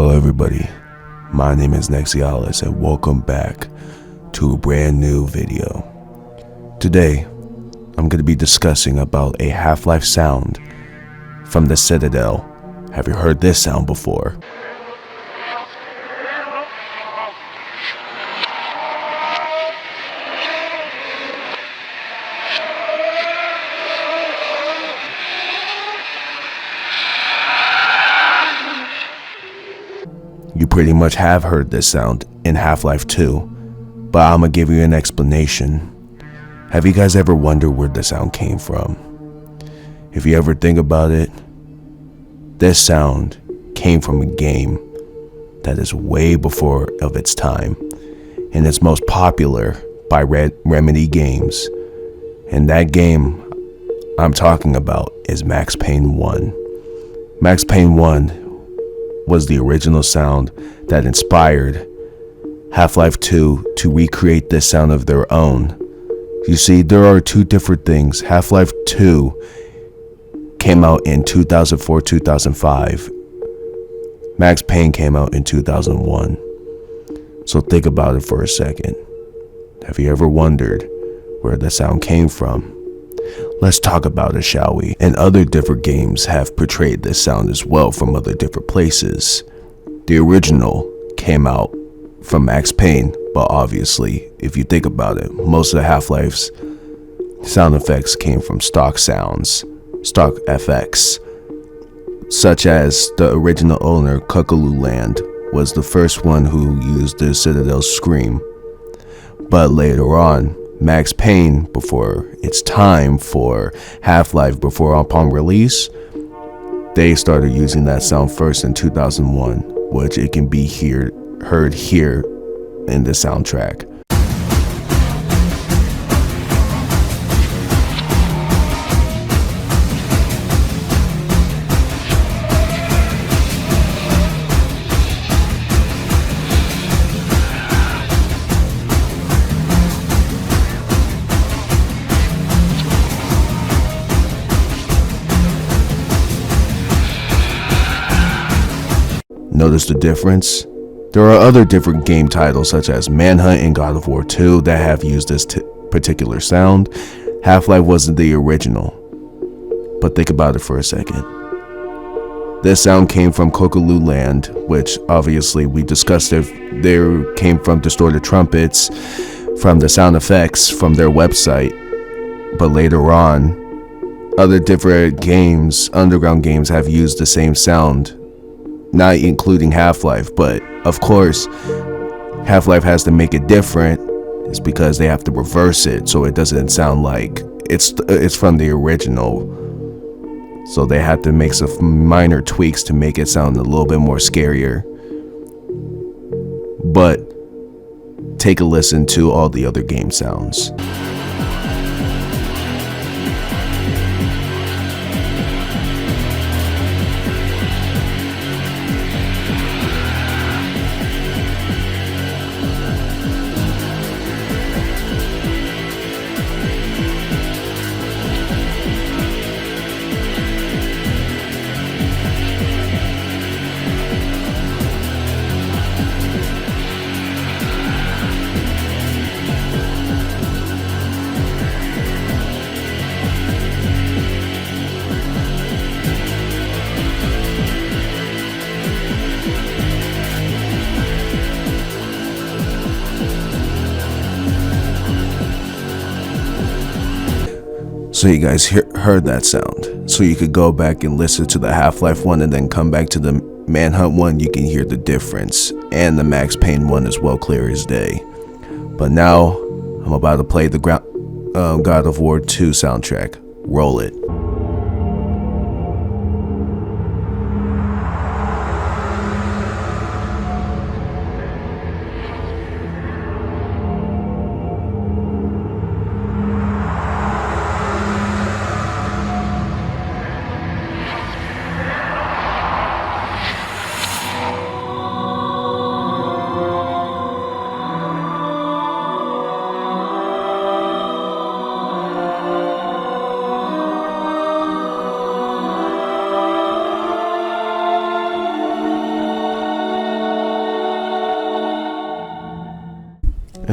Hello everybody, my name is Nexialis and welcome back to a brand new video. Today, I'm going to be discussing about a Half-Life sound from the Citadel. Have you heard this sound before? You pretty much have heard this sound in Half-Life 2, but I'm gonna give you an explanation. Have you guys ever wondered where the sound came from? If you ever think about it, this sound came from a game that is way before of its time, and it's most popular by Remedy Games. And that game I'm talking about is Max Payne 1. Max Payne 1 was the original sound that inspired Half-Life 2 to recreate this sound of their own. You see, there are two different things. Half-Life 2 came out in 2004-2005. Max Payne came out in 2001. So think about it for a second. Have you ever wondered where the sound came from? Let's talk about it, shall we? And other different games have portrayed this sound as well from other different places. The original came out from Max Payne, but obviously, if you think about it, most of the Half-Life's sound effects came from stock sounds, stock FX, such as the original owner, Cuckoo Land, was the first one who used the Citadel scream. But later on, Max Payne, before its time for Half-Life, upon release, they started using that sound first in 2001, which it can be heard here in the soundtrack. Notice the difference? There are other different game titles such as Manhunt and God of War 2 that have used this particular sound. Half-Life wasn't the original, but think about it for a second. This sound came from Cuckoo Land, which obviously we discussed if there came from distorted trumpets, from the sound effects from their website. But later on, other different games, underground games, have used the same sound. Not including Half-Life, but of course Half-Life has to make it different. It's because they have to reverse it so it doesn't sound like it's from the original. So they had to make some minor tweaks to make it sound a little bit more scarier. But take a listen to all the other game sounds. So you guys heard that sound. So you could go back and listen to the Half-Life one and then come back to the Manhunt one. You can hear the difference. And the Max Payne one as well, clear as day. But now, I'm about to play the God of War 2 soundtrack. Roll it.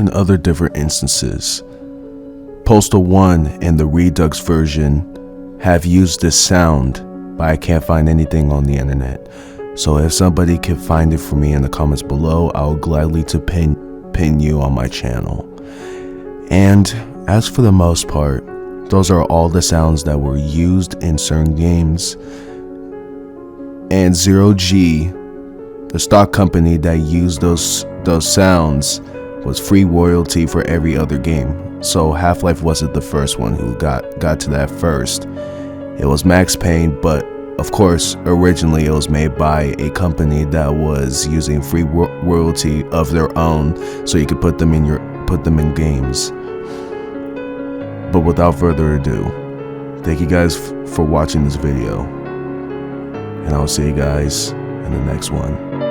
and other different instances. Postal 1 and the Redux version have used this sound, but I can't find anything on the internet. So if somebody can find it for me in the comments below, I'll gladly to pin you on my channel. And as for the most part, those are all the sounds that were used in certain games. And Zero G, the stock company that used those sounds, was free royalty for every other game. So Half-Life wasn't the first one who got to that first. It was Max Payne, but of course, originally it was made by a company that was using free royalty of their own, so you could put them in games. But without further ado, thank you guys for watching this video, and I'll see you guys in the next one.